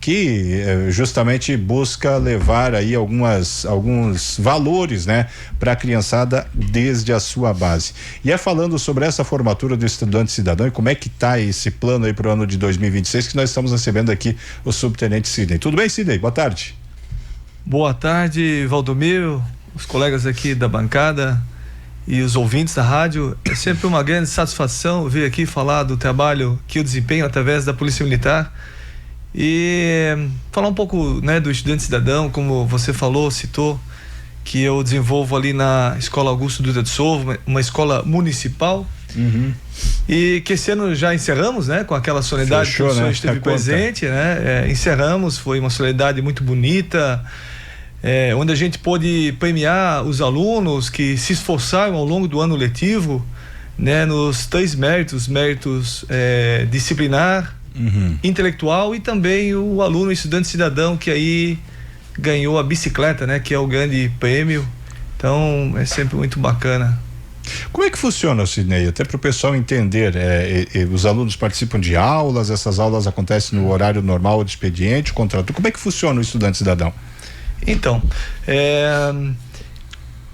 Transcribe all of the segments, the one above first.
que justamente busca levar aí alguns valores, né, para a criançada desde a sua base. E falando sobre essa formatura do estudante cidadão e como é que tá esse plano aí para o ano de 2026, que nós estamos recebendo aqui o subtenente Sidney. Tudo bem, Sidney? Boa tarde. Boa tarde, Valdomiro, os colegas aqui da bancada e os ouvintes da rádio. É sempre uma grande satisfação vir aqui falar do trabalho que eu desempenho através da Polícia Militar e falar um pouco, né, do estudante cidadão, como você falou, citou, que eu desenvolvo ali na Escola Augusto Dutra de Souza, uma escola municipal. E que esse ano já encerramos, né, com aquela solenidade. Fechou, que o senhor né? esteve presente, né? Encerramos, foi uma solenidade muito bonita, onde a gente pôde premiar os alunos que se esforçaram ao longo do ano letivo, né, nos 3 méritos disciplinar, intelectual, e também o aluno estudante cidadão que aí ganhou a bicicleta, né, que é o grande prêmio. Então é sempre muito bacana. Como é que funciona, Sidney? Até para o pessoal entender, os alunos participam de aulas, essas aulas acontecem no horário normal do expediente, o contrato. Como é que funciona o estudante cidadão? Então,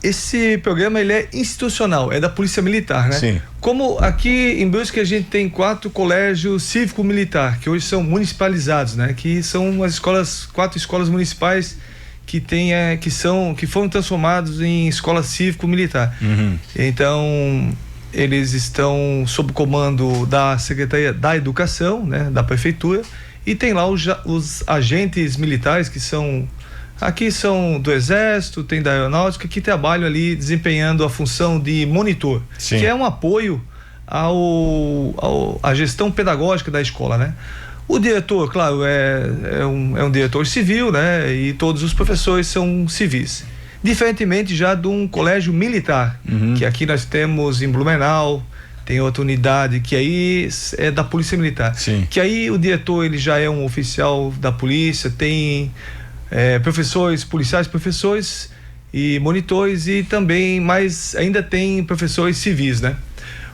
esse programa ele é institucional, é da Polícia Militar, né? Sim. Como aqui em Brusque a gente tem 4 colégios cívico-militar, que hoje são municipalizados, né? Que são as 4 escolas municipais que foram transformados em escola cívico-militar. Então, eles estão sob comando da Secretaria da Educação, né? Da Prefeitura, e tem lá os agentes militares aqui são do Exército, tem da Aeronáutica, que trabalham ali desempenhando a função de monitor. Sim. Que é um apoio à gestão pedagógica da escola, né? O diretor, claro, é um diretor civil, né? E todos os professores são civis. Diferentemente já de um colégio militar, que aqui nós temos em Blumenau, tem outra unidade que aí é da Polícia Militar. Sim. Que aí o diretor ele já é um oficial da polícia, tem professores, policiais, professores e monitores, e também, mas ainda tem professores civis, né?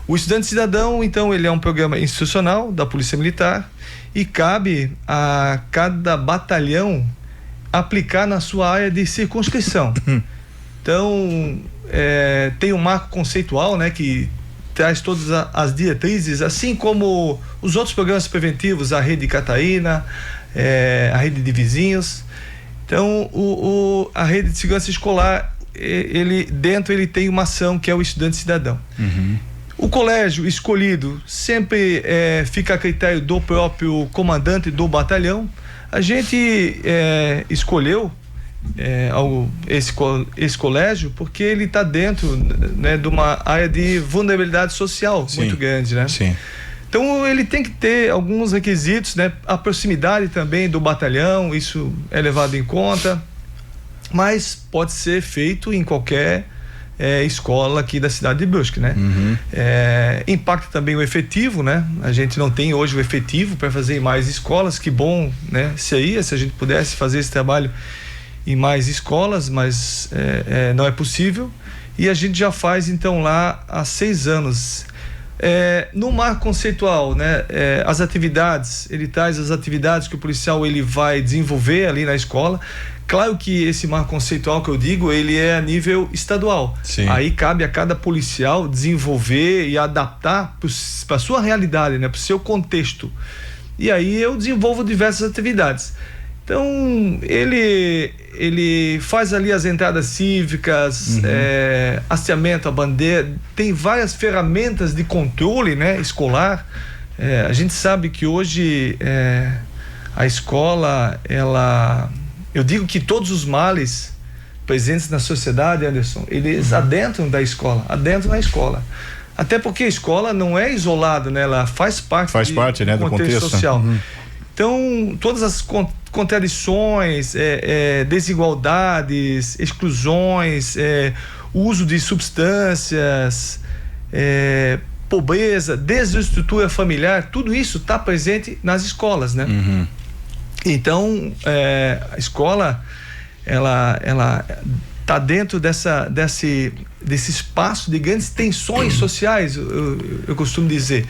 O estudante cidadão, então, ele é um programa institucional da Polícia Militar e cabe a cada batalhão aplicar na sua área de circunscrição. Então, tem um marco conceitual, né, que traz todas as diretrizes, assim como os outros programas preventivos, a Rede Catarina, a Rede de Vizinhos. Então, a Rede de Segurança Escolar, dentro ele tem uma ação que é o estudante cidadão. O colégio escolhido sempre fica a critério do próprio comandante do batalhão. A gente escolheu esse colégio porque ele está dentro, né, de uma área de vulnerabilidade social. Sim. Muito grande, né? Sim. Então ele tem que ter alguns requisitos, né? A proximidade também do batalhão, isso é levado em conta, mas pode ser feito em qualquer escola aqui da cidade de Brusque, né? Impacta também o efetivo, né? A gente não tem hoje o efetivo para fazer em mais escolas, que bom, né? Se a gente pudesse fazer esse trabalho em mais escolas, mas não é possível, e a gente já faz então lá há 6 anos. No marco conceitual, né, as atividades, ele traz as atividades que o policial ele vai desenvolver ali na escola. Claro que esse marco conceitual que eu digo, ele é a nível estadual. Sim. Aí cabe a cada policial desenvolver e adaptar para a sua realidade, né, para o seu contexto. E aí eu desenvolvo diversas atividades. Então, ele faz ali as entradas cívicas, hasteamento, a bandeira, tem várias ferramentas de controle, né, escolar. A gente sabe que hoje a escola, eu digo que todos os males presentes na sociedade, Anderson, eles adentram da escola, adentram na escola. Até porque a escola não é isolada, né, ela faz parte né, do contexto social. Então, todas as contradições, desigualdades, exclusões, uso de substâncias, pobreza, desestrutura familiar, tudo isso está presente nas escolas, né? Então, a escola, ela tá dentro desse espaço de grandes tensões sociais, eu costumo dizer.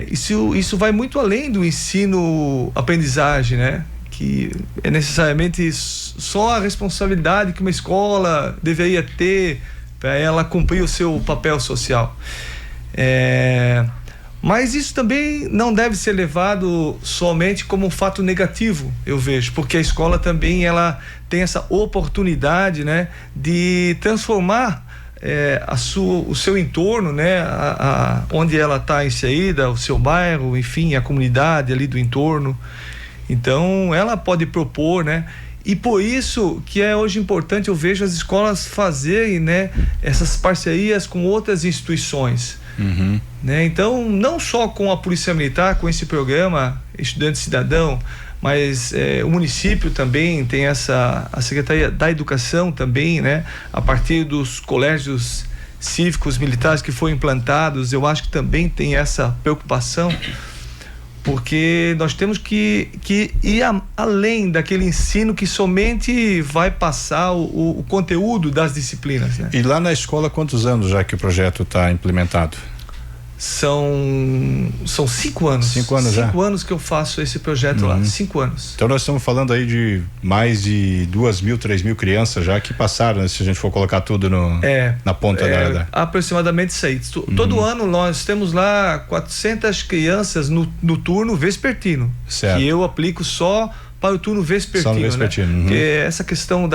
Isso vai muito além do ensino-aprendizagem, né? Que é necessariamente só a responsabilidade que uma escola deveria ter para ela cumprir o seu papel social. Mas isso também não deve ser levado somente como um fato negativo, eu vejo, porque a escola também ela tem essa oportunidade, né, de transformar o seu entorno, né, onde ela está inserida, o seu bairro, enfim, a comunidade ali do entorno. Então, ela pode propor, né? E por isso que é hoje importante, eu vejo as escolas fazerem, né, essas parcerias com outras instituições. Uhum. Né? Então, não só com a Polícia Militar, com esse programa Estudante Cidadão, mas o município também tem a Secretaria da Educação também, né? A partir dos colégios cívicos militares que foram implantados, eu acho que também tem essa preocupação, porque nós temos que ir além daquele ensino que somente vai passar o conteúdo das disciplinas, né? E lá na escola, quantos anos já que o projeto está implementado? São 5 anos. 5 anos já? 5 anos que eu faço esse projeto lá, 5 anos. Então nós estamos falando aí de mais de 2.000, 3.000 crianças já que passaram, né? Se a gente for colocar tudo na ponta da... Aproximadamente isso aí. Todo ano nós temos lá 400 crianças no turno vespertino. Certo. Que eu aplico só para o turno vespertino. Só no vespertino. Né? Porque essa questão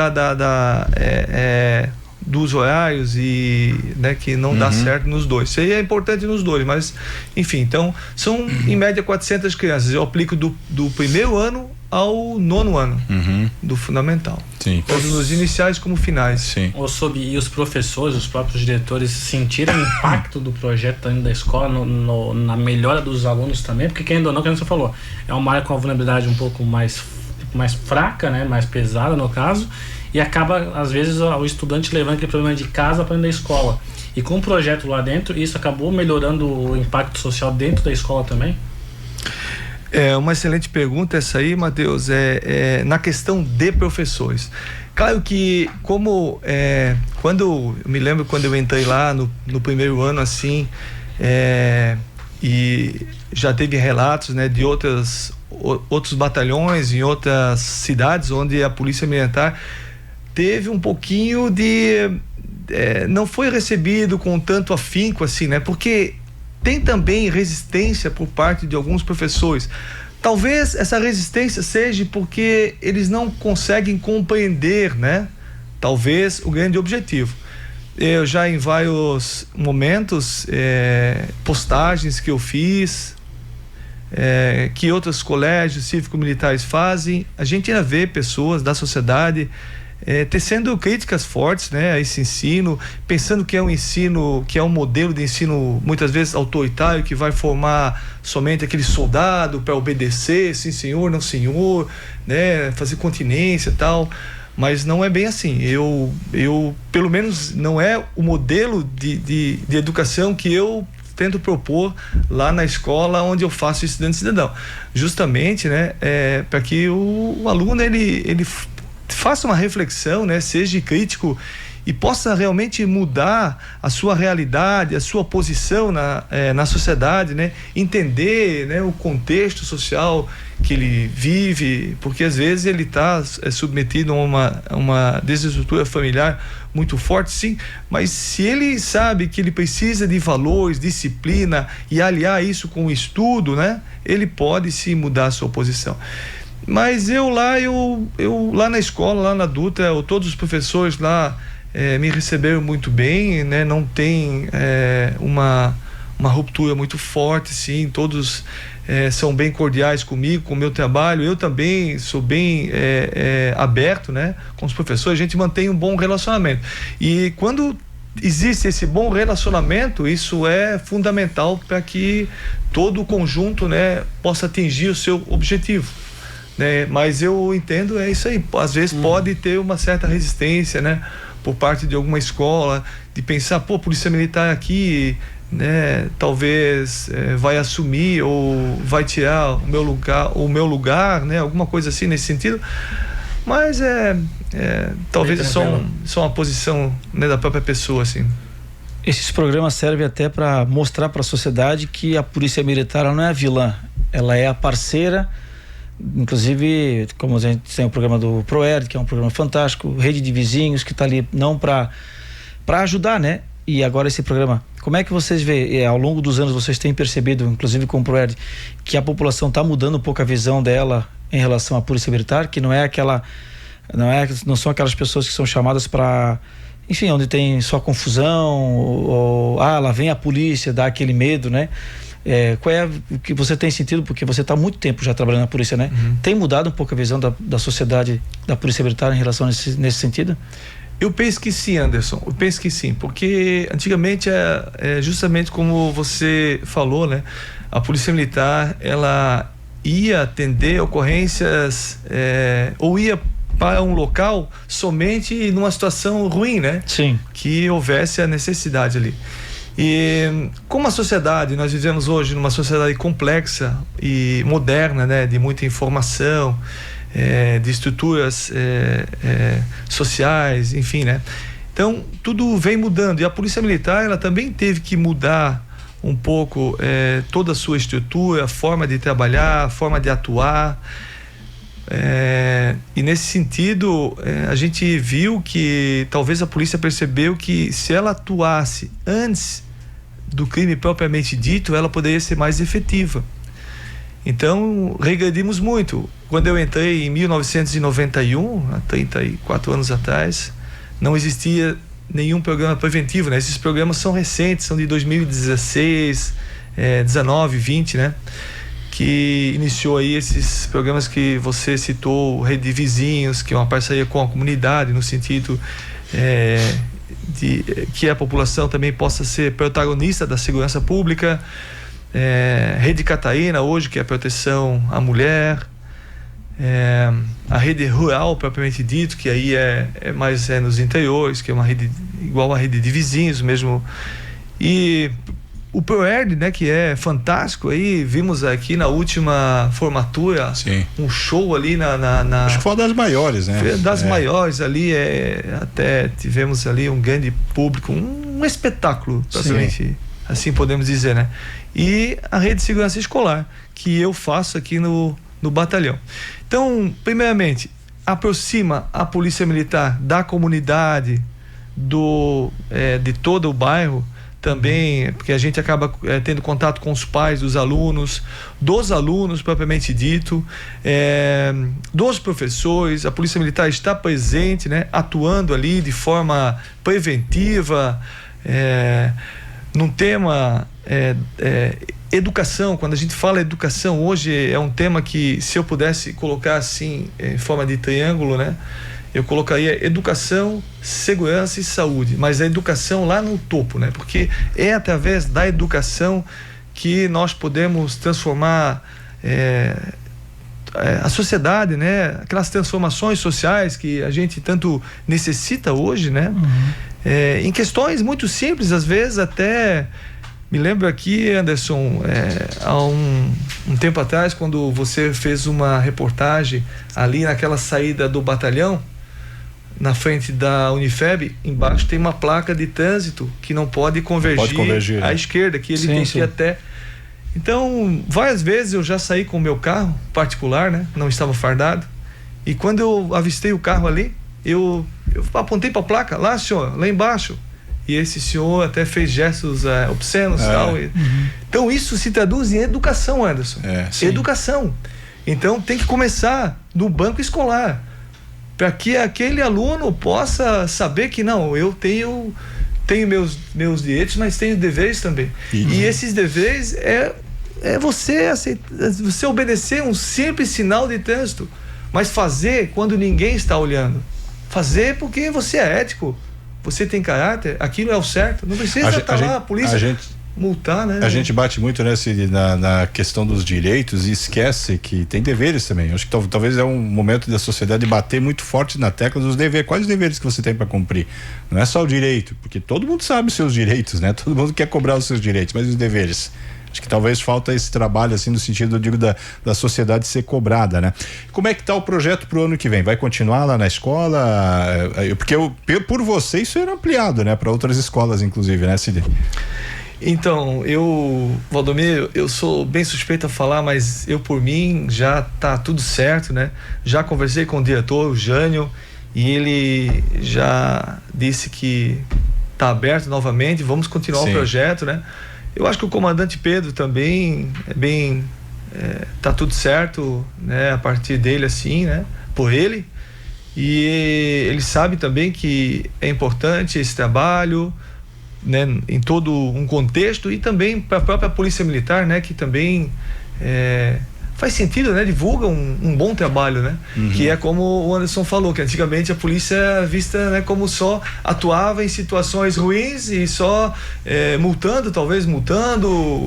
dos horários e, né, que não dá certo nos dois. Isso aí é importante nos dois, mas enfim, então são em média 400 crianças. Eu aplico do primeiro ano ao 9º ano do fundamental. Sim. Tanto nos iniciais como finais. Sim. E os professores, os próprios diretores sentiram o impacto do projeto dentro da escola na melhora dos alunos também, porque querendo ou não, como você falou, é uma área com uma vulnerabilidade um pouco mais fraca, né, mais pesada no caso, e acaba, às vezes, o estudante levando aquele problema de casa para dentro da escola. E com o projeto lá dentro, isso acabou melhorando o impacto social dentro da escola também? É uma excelente pergunta essa aí, Matheus, na questão de professores. Claro que, eu me lembro quando eu entrei lá no primeiro ano, assim, e já teve relatos, né, de outros batalhões em outras cidades onde a Polícia Militar teve um pouquinho não foi recebido com tanto afinco assim, né? Porque tem também resistência por parte de alguns professores. Talvez essa resistência seja porque eles não conseguem compreender, né? Talvez o grande objetivo. Eu já em vários momentos, postagens que eu fiz, que outros colégios cívico-militares fazem, a gente ainda vê pessoas da sociedade tecendo críticas fortes, né, a esse ensino, pensando que é um ensino, que é um modelo de ensino muitas vezes autoritário, que vai formar somente aquele soldado para obedecer, sim senhor, não senhor, né, fazer continência e tal. Mas não é bem assim. Eu pelo menos não é o modelo de educação que eu tento propor lá na escola onde eu faço Estudante Cidadão, justamente, né, para que o aluno ele faça uma reflexão, né, seja crítico e possa realmente mudar a sua realidade, a sua posição na sociedade, né, entender, né, o contexto social que ele vive, porque às vezes ele está submetido a uma desestrutura familiar muito forte, sim, mas se ele sabe que ele precisa de valores, disciplina e aliar isso com o estudo, né, ele pode sim mudar a sua posição. Mas eu lá na escola, lá na Dutra, todos os professores lá me receberam muito bem, né, não tem uma ruptura muito forte, sim, todos são bem cordiais comigo, com o meu trabalho. Eu também sou bem aberto, né, com os professores. A gente mantém um bom relacionamento, e quando existe esse bom relacionamento, isso é fundamental para que todo o conjunto, né, possa atingir o seu objetivo, né? Mas eu entendo, é isso aí, às vezes pode ter uma certa resistência, né, por parte de alguma escola, de pensar, Polícia Militar aqui, né, talvez vai assumir ou vai tirar o meu lugar, né, alguma coisa assim nesse sentido. Mas talvez é só uma posição, né, da própria pessoa, assim. Esses programas servem até para mostrar para a sociedade que a polícia militar ela não é a vilã, ela é a parceira. Inclusive, como a gente tem o programa do ProERD, que é um programa fantástico, Rede de Vizinhos, que está ali não para ajudar, né? E agora esse programa, como é que vocês veem, ao longo dos anos vocês têm percebido, inclusive com o ProERD, que a população está mudando um pouco a visão dela em relação à polícia militar, que não são aquelas pessoas que são chamadas para, enfim, onde tem só confusão, ou lá vem a polícia, dá aquele medo, né? Qual é o que você tem sentido, porque você está há muito tempo já trabalhando na polícia, né? Tem mudado um pouco a visão da sociedade da polícia militar em relação nesse sentido? Eu penso que sim, Anderson, eu penso que sim, porque antigamente justamente como você falou, né? A polícia militar, ela ia atender ocorrências ou ia para um local somente numa situação ruim, né? Sim. Que houvesse a necessidade ali. E como a sociedade, nós vivemos hoje numa sociedade complexa e moderna, né, de muita informação, de estruturas sociais, enfim, né? Então, tudo vem mudando, e a Polícia Militar, ela também teve que mudar um pouco toda a sua estrutura, a forma de trabalhar, a forma de atuar. E nesse sentido, a gente viu que talvez a polícia percebeu que se ela atuasse antes do crime propriamente dito, ela poderia ser mais efetiva. Então, regredimos muito. Quando eu entrei em 1991, há 34 anos atrás, não existia nenhum programa preventivo, né? Esses programas são recentes, são de 2016, 19, 20, né? Que iniciou aí esses programas que você citou, Rede de Vizinhos, que é uma parceria com a comunidade, no sentido de que a população também possa ser protagonista da segurança pública. Rede Cataína hoje, que é a proteção à mulher, a rede rural propriamente dito, que aí é mais nos interiores, que é uma rede igual à Rede de Vizinhos mesmo, e o ProERD, né, que é fantástico. Aí vimos aqui na última formatura, sim, um show ali acho que foi uma das maiores, né? Das maiores ali, até tivemos ali um grande público, um espetáculo, praticamente, assim podemos dizer, né? E a Rede de Segurança Escolar, que eu faço aqui no batalhão. Então, primeiramente, aproxima a Polícia Militar da comunidade, de todo o bairro, também, porque a gente acaba tendo contato com os pais dos alunos propriamente dito, dos professores. A Polícia Militar está presente, né, atuando ali de forma preventiva, num tema educação. Quando a gente fala educação hoje, é um tema que, se eu pudesse colocar assim em forma de triângulo, né, eu colocaria educação, segurança e saúde, mas a educação lá no topo, né? Porque é através da educação que nós podemos transformar a sociedade, né? Aquelas transformações sociais que a gente tanto necessita hoje, né? Em questões muito simples, às vezes até... Me lembro aqui, Anderson, há um tempo atrás, quando você fez uma reportagem ali naquela saída do batalhão, na frente da Unifeb, embaixo tem uma placa de trânsito que não pode convergir à esquerda, que ele tem que ir até... Então, várias vezes eu já saí com o meu carro particular, né? Não estava fardado, e quando eu avistei o carro ali, eu apontei para a placa, lá, senhor, lá embaixo, e esse senhor até fez gestos obscenos e tal. Então, isso se traduz em educação, Anderson. Educação. Então, tem que começar no banco escolar, para que aquele aluno possa saber que não, eu tenho meus direitos, mas tenho deveres também. E esses deveres é você obedecer um simples sinal de trânsito, mas fazer quando ninguém está olhando. Fazer porque você é ético, você tem caráter, aquilo é o certo. Não precisa estar lá a polícia multar, né? A gente bate muito na questão dos direitos e esquece que tem deveres também. Acho que talvez é um momento da sociedade bater muito forte na tecla dos deveres. Quais os deveres que você tem para cumprir? Não é só o direito, porque todo mundo sabe os seus direitos, né? Todo mundo quer cobrar os seus direitos, mas os deveres. Acho que talvez falta esse trabalho, assim, no sentido, eu digo, da sociedade ser cobrada, né? Como é que tá o projeto pro ano que vem? Vai continuar lá na escola? Porque por você isso era ampliado, né? Para outras escolas, inclusive, né, Sidney? Então, Valdomiro, eu sou bem suspeito a falar, mas eu, por mim, já tá tudo certo, né? Já conversei com o diretor, o Jânio, e ele já disse que tá aberto novamente, vamos continuar o projeto, né? Eu acho que o comandante Pedro também tá tudo certo, né? A partir dele, assim, né? Por ele. E ele sabe também que é importante esse trabalho, né, em todo um contexto, e também para a própria Polícia Militar, né, que também faz sentido, né, divulga um bom trabalho, né, que é como o Anderson falou, que antigamente a polícia era vista, né, como só atuava em situações ruins e só multando,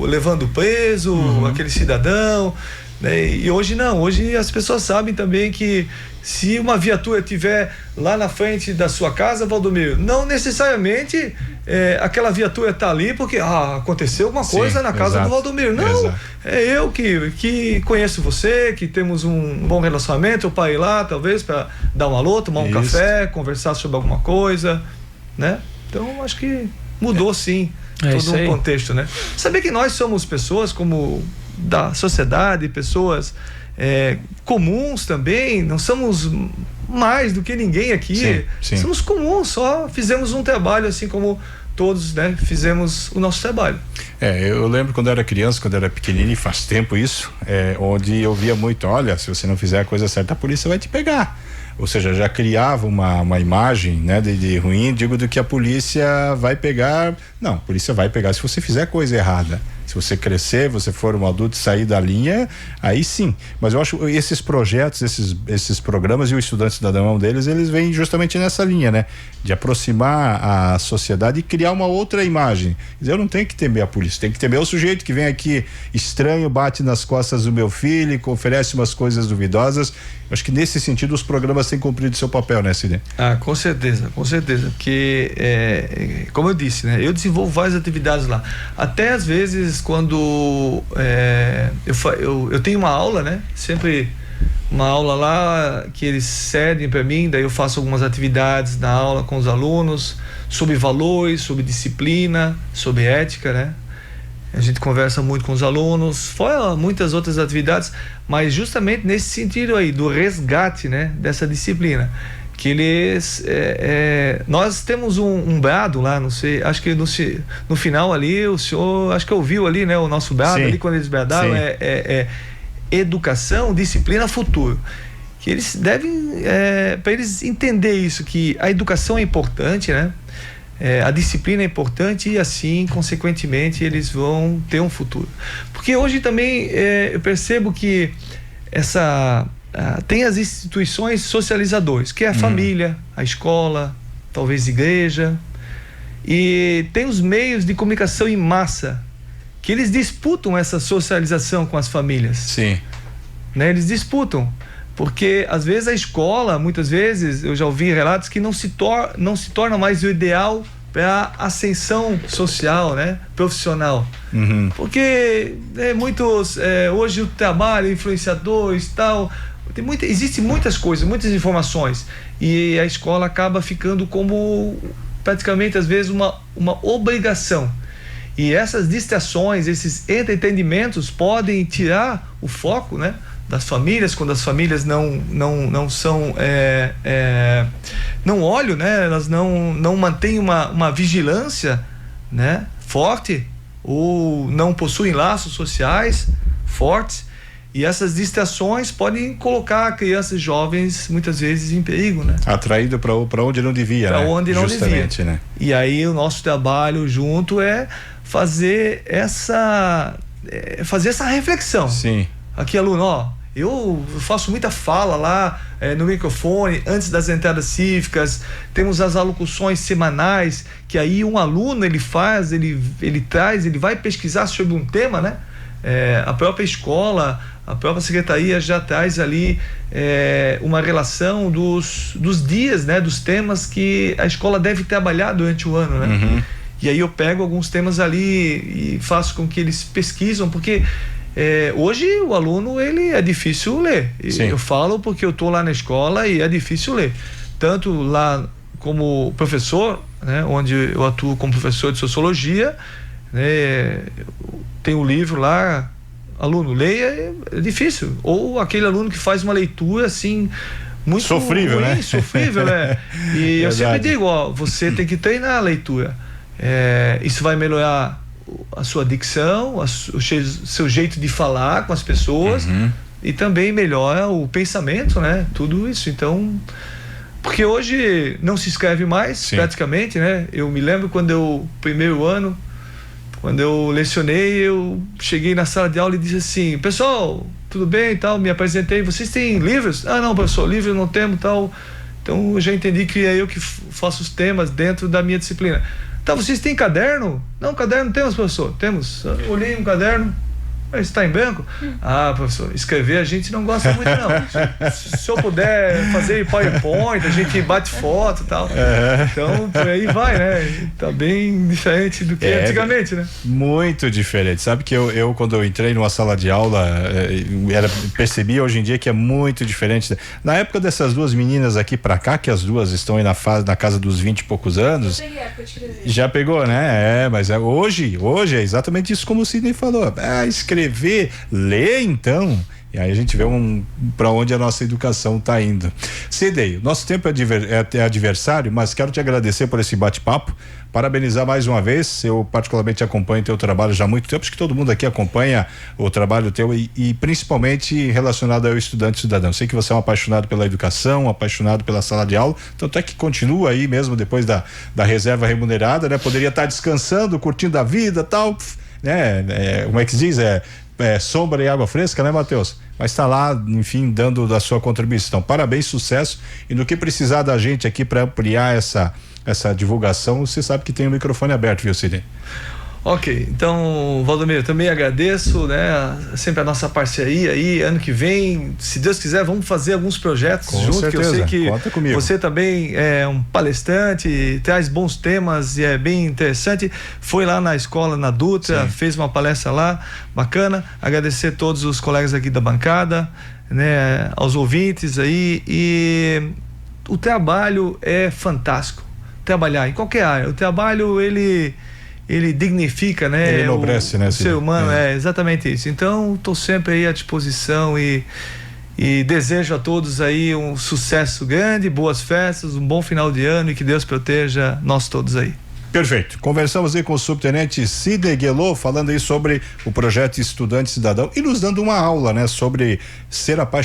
levando preso aquele cidadão, né, e hoje não, hoje as pessoas sabem também que se uma viatura estiver lá na frente da sua casa, Valdomiro, não necessariamente aquela viatura está ali porque aconteceu alguma coisa na casa do Valdomiro. Não, é eu que conheço você, que temos um bom relacionamento, para ir lá, talvez, para dar um alô, tomar um café, conversar sobre alguma coisa, né? Então, acho que mudou sim todo um contexto, né? Saber que nós somos pessoas como da sociedade, pessoas comuns também, não somos mais do que ninguém aqui, somos comuns, só fizemos um trabalho assim como todos, né, fizemos o nosso trabalho. Eu lembro quando era criança, quando era pequenininho, e faz tempo isso, onde eu via muito, olha, se você não fizer a coisa certa, a polícia vai te pegar. Ou seja, já criava uma imagem, né, de ruim, digo, do que a polícia vai pegar. Não, a polícia vai pegar se você fizer a coisa errada. Se você crescer, você for um adulto e sair da linha, aí sim. Mas eu acho esses projetos, esses programas e o Estudante Cidadão deles, eles vêm justamente nessa linha, né? De aproximar a sociedade e criar uma outra imagem. Eu não tenho que temer a polícia, tem que temer o sujeito que vem aqui estranho, bate nas costas do meu filho, oferece umas coisas duvidosas. Eu acho que nesse sentido os programas têm cumprido seu papel, né, Sidney? Com certeza, porque como eu disse, né? Eu desenvolvo várias atividades lá. Até às vezes quando eu tenho uma aula, né? Sempre uma aula lá que eles cedem para mim, daí eu faço algumas atividades na aula com os alunos sobre valores, sobre disciplina, sobre ética, né? A gente conversa muito com os alunos, fora muitas outras atividades, mas justamente nesse sentido aí, do resgate, né, dessa disciplina. Que eles, nós temos um brado lá, não sei, acho que no final ali, o senhor, acho que ouviu ali, né, o nosso brado ali, quando eles bradaram, educação, disciplina, futuro. Que eles devem, para eles entender isso, que a educação é importante, né? A disciplina é importante e assim, consequentemente, eles vão ter um futuro. Porque hoje também eu percebo que tem as instituições socializadoras, que é a família, a escola, talvez igreja, e tem os meios de comunicação em massa, que eles disputam essa socialização com as famílias. Sim. Né? Eles disputam. Porque às vezes a escola, muitas vezes, eu já ouvi relatos que não se torna mais o ideal para a ascensão social, né? Profissional. Porque muitos, hoje o trabalho, influenciadores, tal, existem muitas coisas, muitas informações, e a escola acaba ficando como praticamente às vezes uma obrigação. E essas distrações, esses entretenimentos podem tirar o foco, né, das famílias, quando as famílias não são não olham, né, elas não mantêm uma vigilância, né, forte, ou não possuem laços sociais fortes, e essas distrações podem colocar crianças jovens muitas vezes em perigo, né? Atraído para onde não devia, pra né? Onde não justamente, devia. Né? E aí o nosso trabalho junto é fazer essa reflexão. Sim. Aqui, aluno, eu faço muita fala lá no microfone antes das entradas cívicas, temos as alocuções semanais que aí um aluno ele vai pesquisar sobre um tema, né? A própria escola, a própria secretaria já traz ali uma relação dos dias, né? Dos temas que a escola deve trabalhar durante o ano, né? E aí eu pego alguns temas ali e faço com que eles pesquisam, porque hoje o aluno, ele é difícil ler. Sim. Eu falo porque eu estou lá na escola e é difícil ler. Tanto lá como professor, né, onde eu atuo como professor de sociologia, né, tem um livro lá, aluno, leia, é difícil. Ou aquele aluno que faz uma leitura assim muito sofrível, ruim, né? Sofrível, né? E eu sempre digo, você tem que treinar a leitura. Isso vai melhorar a sua dicção, o seu jeito de falar com as pessoas, e também melhora o pensamento, né? Tudo isso. Então, porque hoje não se escreve mais, sim, praticamente, né? Eu me lembro primeiro ano, quando eu lecionei, eu cheguei na sala de aula e disse assim: pessoal, tudo bem e tal, me apresentei, vocês têm livros? Ah, não, professor, livro não temos tal. Então eu já entendi que é eu que faço os temas dentro da minha disciplina. Tá, vocês têm caderno? Não, caderno temos, professor. Temos. Eu olhei um caderno. Está em branco? Ah, professor, escrever a gente não gosta muito, não. Se eu puder fazer PowerPoint, a gente bate foto e tal. Então, por aí vai, né? Tá bem diferente do que antigamente, né? Muito diferente. Sabe que eu quando eu entrei numa sala de aula, percebi hoje em dia que é muito diferente. Na época dessas duas meninas aqui pra cá, que as duas estão aí na casa dos 20 e poucos anos. Eu peguei a época de escrever. Já pegou, né? Mas hoje é exatamente isso como o Sidney falou. Escrever, ler então, e aí a gente vê para onde a nossa educação está indo. Sidney, nosso tempo é adversário, mas quero te agradecer por esse bate-papo, parabenizar mais uma vez. Eu particularmente acompanho teu trabalho já há muito tempo, acho que todo mundo aqui acompanha o trabalho teu e principalmente relacionado ao estudante cidadão. Sei que você é um apaixonado pela educação, apaixonado pela sala de aula, tanto é que continua aí mesmo depois da reserva remunerada, né? Poderia estar descansando, curtindo a vida, tal, né? Como é que se diz? Sombra e água fresca, né, Matheus? Mas está lá, enfim, dando da sua contribuição. Parabéns, sucesso, e no que precisar da gente aqui para ampliar essa divulgação, você sabe que tem o microfone aberto, viu, Sidney? Ok, então, Valdomiro, eu também agradeço, né, sempre a nossa parceria aí. Ano que vem, se Deus quiser, vamos fazer alguns projetos juntos, que eu sei que você também é um palestrante, traz bons temas e é bem interessante. Foi lá na escola, na Dutra, fez uma palestra lá, bacana. Agradecer a todos os colegas aqui da bancada, né, aos ouvintes aí, e o trabalho é fantástico. Trabalhar em qualquer área, o trabalho, ele dignifica, né? Ele enobrece, né? O ser humano, é exatamente isso. Então, estou sempre aí à disposição e desejo a todos aí um sucesso grande, boas festas, um bom final de ano e que Deus proteja nós todos aí. Perfeito. Conversamos aí com o subtenente Sidney Guelot, falando aí sobre o projeto Estudante Cidadão e nos dando uma aula, né? Sobre ser apaixonado